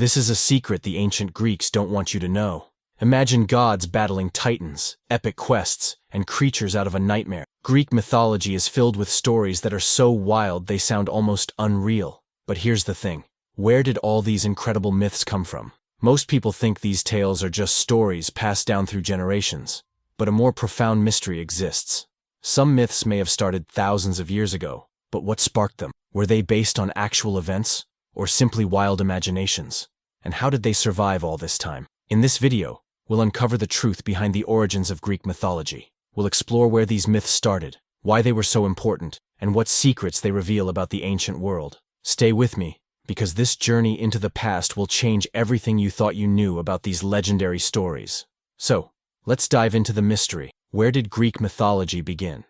This is a secret the ancient Greeks don't want you to know. Imagine gods battling titans, epic quests, and creatures out of a nightmare. Greek mythology is filled with stories that are so wild they sound almost unreal. But here's the thing. Where did all these incredible myths come from? Most people think these tales are just stories passed down through generations. But a more profound mystery exists. Some myths may have started thousands of years ago, but what sparked them? Were they based on actual events, or simply wild imaginations? And how did they survive all this time? In this video, we'll uncover the truth behind the origins of Greek mythology. We'll explore where these myths started, why they were so important, and what secrets they reveal about the ancient world. Stay with me, because this journey into the past will change everything you thought you knew about these legendary stories. So, let's dive into the mystery. Where did Greek mythology begin?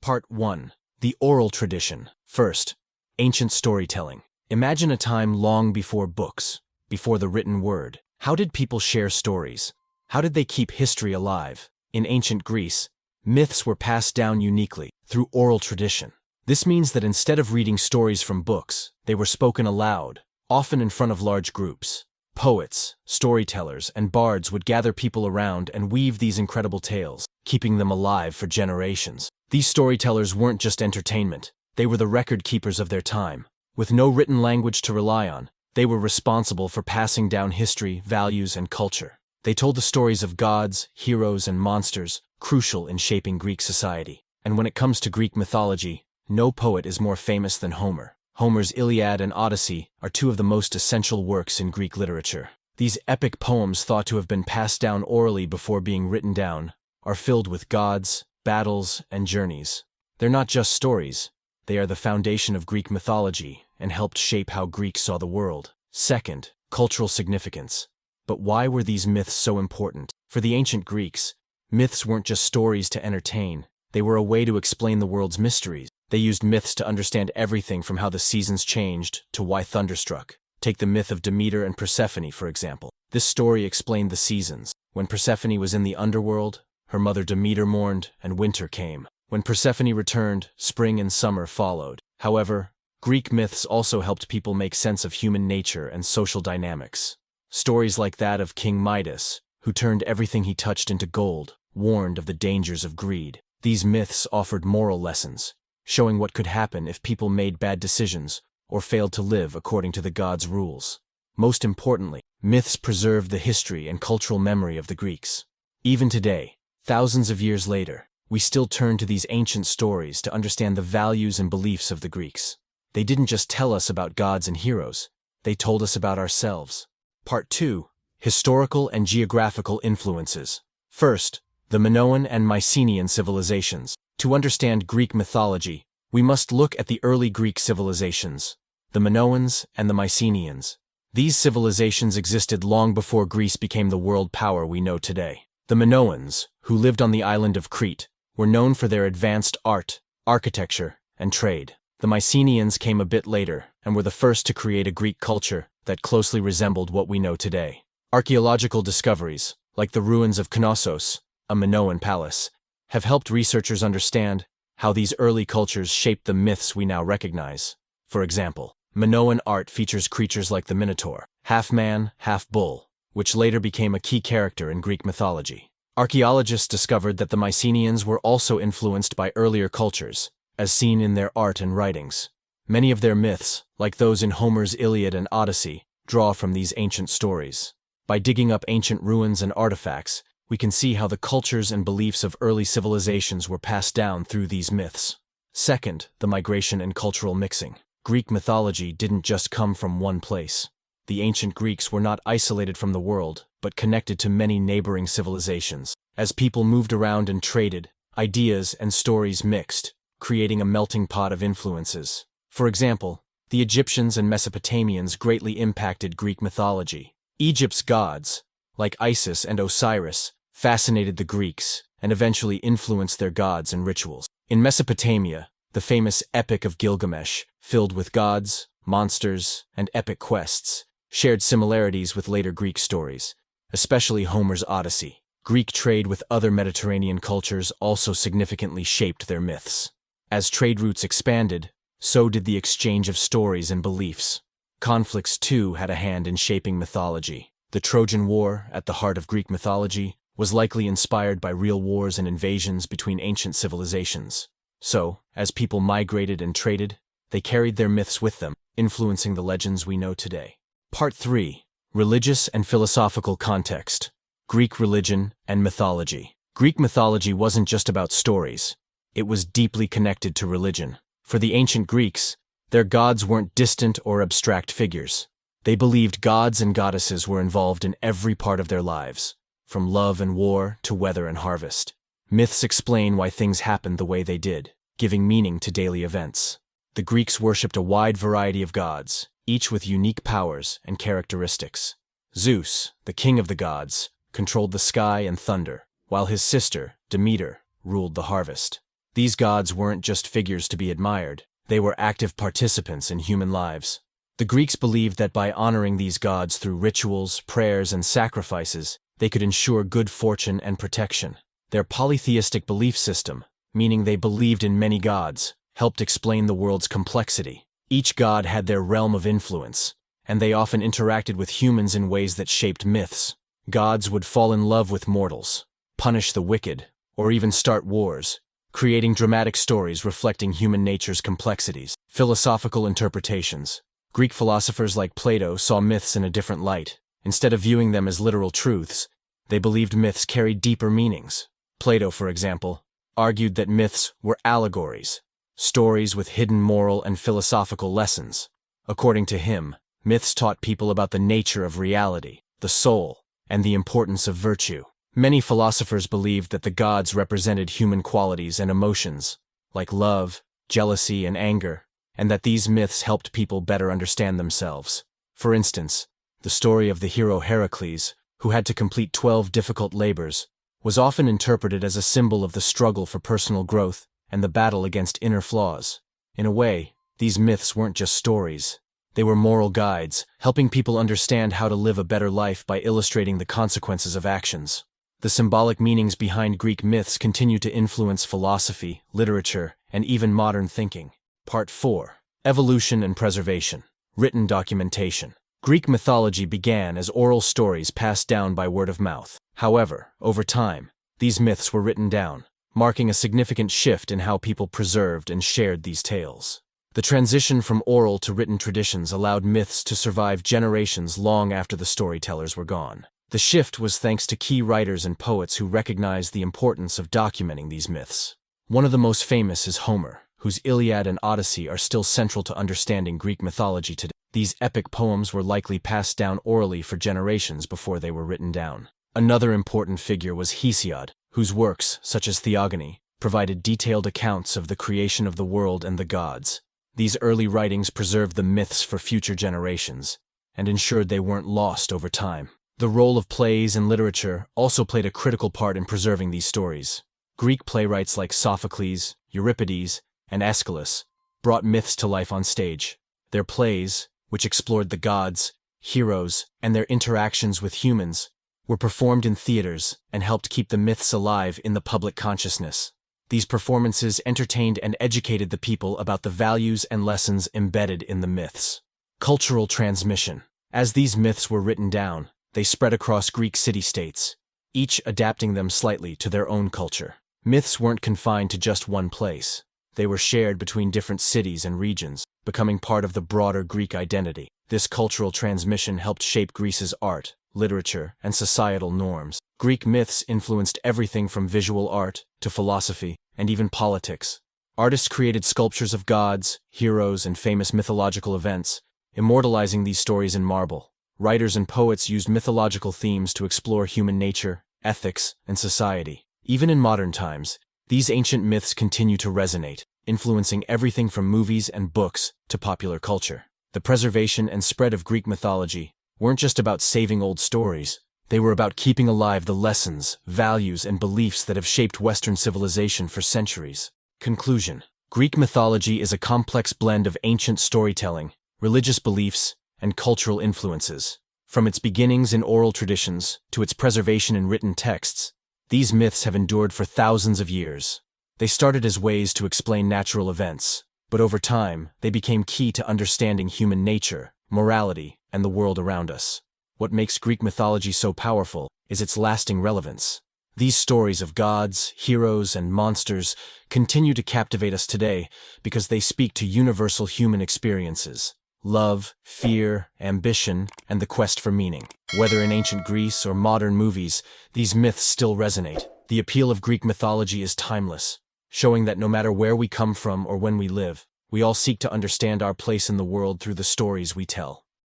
Part 1. The oral tradition. First, ancient storytelling. Imagine a time long before books, before the written word. How did people share stories? How did they keep history alive? In ancient Greece, myths were passed down uniquely, through oral tradition. This means that instead of reading stories from books, they were spoken aloud, often in front of large groups. Poets, storytellers, and bards would gather people around and weave these incredible tales, keeping them alive for generations. These storytellers weren't just entertainment, they were the record keepers of their time. With no written language to rely on, they were responsible for passing down history, values, and culture. They told the stories of gods, heroes, and monsters, crucial in shaping Greek society. And when it comes to Greek mythology, no poet is more famous than Homer. Homer's Iliad and Odyssey are two of the most essential works in Greek literature. These epic poems, thought to have been passed down orally before being written down, are filled with gods, battles, and journeys. They're not just stories, they are the foundation of Greek mythology and helped shape how Greeks saw the world. Second, cultural significance. But why were these myths so important? For the ancient Greeks, myths weren't just stories to entertain, they were a way to explain the world's mysteries. They used myths to understand everything from how the seasons changed to why thunder struck. Take the myth of Demeter and Persephone, for example. This story explained the seasons. When Persephone was in the underworld, her mother Demeter mourned, and winter came. When Persephone returned, spring and summer followed. However, Greek myths also helped people make sense of human nature and social dynamics. Stories like that of King Midas, who turned everything he touched into gold, warned of the dangers of greed. These myths offered moral lessons, showing what could happen if people made bad decisions or failed to live according to the gods' rules. Most importantly, myths preserved the history and cultural memory of the Greeks. Even today, thousands of years later, we still turn to these ancient stories to understand the values and beliefs of the Greeks. They didn't just tell us about gods and heroes, they told us about ourselves. Part 2. Historical and geographical influences. First, the Minoan and Mycenaean civilizations. To understand Greek mythology, we must look at the early Greek civilizations, the Minoans and the Mycenaeans. These civilizations existed long before Greece became the world power we know today. The Minoans, who lived on the island of Crete, were known for their advanced art, architecture, and trade. The Mycenaeans came a bit later and were the first to create a Greek culture that closely resembled what we know today. Archaeological discoveries, like the ruins of Knossos, a Minoan palace, have helped researchers understand how these early cultures shaped the myths we now recognize. For example, Minoan art features creatures like the Minotaur, half man, half bull, which later became a key character in Greek mythology. Archaeologists discovered that the Mycenaeans were also influenced by earlier cultures, as seen in their art and writings. Many of their myths, like those in Homer's Iliad and Odyssey, draw from these ancient stories. By digging up ancient ruins and artifacts, we can see how the cultures and beliefs of early civilizations were passed down through these myths. Second, the migration and cultural mixing. Greek mythology didn't just come from one place. The ancient Greeks were not isolated from the world, but connected to many neighboring civilizations. As people moved around and traded, ideas and stories mixed, creating a melting pot of influences. For example, the Egyptians and Mesopotamians greatly impacted Greek mythology. Egypt's gods, like Isis and Osiris, fascinated the Greeks and eventually influenced their gods and rituals. In Mesopotamia, the famous Epic of Gilgamesh, filled with gods, monsters, and epic quests, shared similarities with later Greek stories, especially Homer's Odyssey. Greek trade with other Mediterranean cultures also significantly shaped their myths. As trade routes expanded, so did the exchange of stories and beliefs. Conflicts, too, had a hand in shaping mythology. The Trojan War, at the heart of Greek mythology, was likely inspired by real wars and invasions between ancient civilizations. So, as people migrated and traded, they carried their myths with them, influencing the legends we know today. Part 3. Religious and philosophical context. Greek religion and mythology. Greek mythology wasn't just about stories. It was deeply connected to religion. For the ancient Greeks, their gods weren't distant or abstract figures. They believed gods and goddesses were involved in every part of their lives, from love and war to weather and harvest. Myths explain why things happened the way they did, giving meaning to daily events. The Greeks worshipped a wide variety of gods, each with unique powers and characteristics. Zeus, the king of the gods, controlled the sky and thunder, while his sister, Demeter, ruled the harvest. These gods weren't just figures to be admired, they were active participants in human lives. The Greeks believed that by honoring these gods through rituals, prayers, and sacrifices, they could ensure good fortune and protection. Their polytheistic belief system, meaning they believed in many gods, helped explain the world's complexity. Each god had their realm of influence, and they often interacted with humans in ways that shaped myths. Gods would fall in love with mortals, punish the wicked, or even start wars, creating dramatic stories reflecting human nature's complexities. Philosophical interpretations. Greek philosophers like Plato saw myths in a different light. Instead of viewing them as literal truths, they believed myths carried deeper meanings. Plato, for example, argued that myths were allegories, stories with hidden moral and philosophical lessons. According to him, myths taught people about the nature of reality, the soul, and the importance of virtue. Many philosophers believed that the gods represented human qualities and emotions, like love, jealousy, and anger, and that these myths helped people better understand themselves. For instance, the story of the hero Heracles, who had to complete 12 difficult labors, was often interpreted as a symbol of the struggle for personal growth and the battle against inner flaws. In a way, these myths weren't just stories. They were moral guides, helping people understand how to live a better life by illustrating the consequences of actions. The symbolic meanings behind Greek myths continue to influence philosophy, literature, and even modern thinking. Part 4. Evolution and preservation. Written documentation. Greek mythology began as oral stories passed down by word of mouth. However, over time, these myths were written down, marking a significant shift in how people preserved and shared these tales. The transition from oral to written traditions allowed myths to survive generations long after the storytellers were gone. The shift was thanks to key writers and poets who recognized the importance of documenting these myths. One of the most famous is Homer, whose Iliad and Odyssey are still central to understanding Greek mythology today. These epic poems were likely passed down orally for generations before they were written down. Another important figure was Hesiod, whose works, such as Theogony, provided detailed accounts of the creation of the world and the gods. These early writings preserved the myths for future generations, and ensured they weren't lost over time. The role of plays and literature also played a critical part in preserving these stories. Greek playwrights like Sophocles, Euripides, and Aeschylus brought myths to life on stage. Their plays, which explored the gods, heroes, and their interactions with humans, were performed in theaters and helped keep the myths alive in the public consciousness. These performances entertained and educated the people about the values and lessons embedded in the myths. Cultural transmission. As these myths were written down, they spread across Greek city-states, each adapting them slightly to their own culture. Myths weren't confined to just one place. They were shared between different cities and regions, becoming part of the broader Greek identity. This cultural transmission helped shape Greece's art, literature, and societal norms. Greek myths influenced everything from visual art to philosophy and even politics. Artists created sculptures of gods, heroes, and famous mythological events, immortalizing these stories in marble. Writers and poets used mythological themes to explore human nature, ethics, and society. Even in modern times, these ancient myths continue to resonate, influencing everything from movies and books to popular culture. The preservation and spread of Greek mythology weren't just about saving old stories. They were about keeping alive the lessons, values, and beliefs that have shaped Western civilization for centuries. Conclusion. Greek mythology is a complex blend of ancient storytelling, religious beliefs, and cultural influences. From its beginnings in oral traditions to its preservation in written texts, these myths have endured for thousands of years. They started as ways to explain natural events, but over time, they became key to understanding human nature, morality, and the world around us. What makes Greek mythology so powerful is its lasting relevance. These stories of gods, heroes, and monsters continue to captivate us today because they speak to universal human experiences: love, fear, ambition, and the quest for meaning. Whether in ancient Greece or modern movies, these myths still resonate. The appeal of Greek mythology is timeless, showing that no matter where we come from or when we live, we all seek to understand our place in the world through the stories we tell.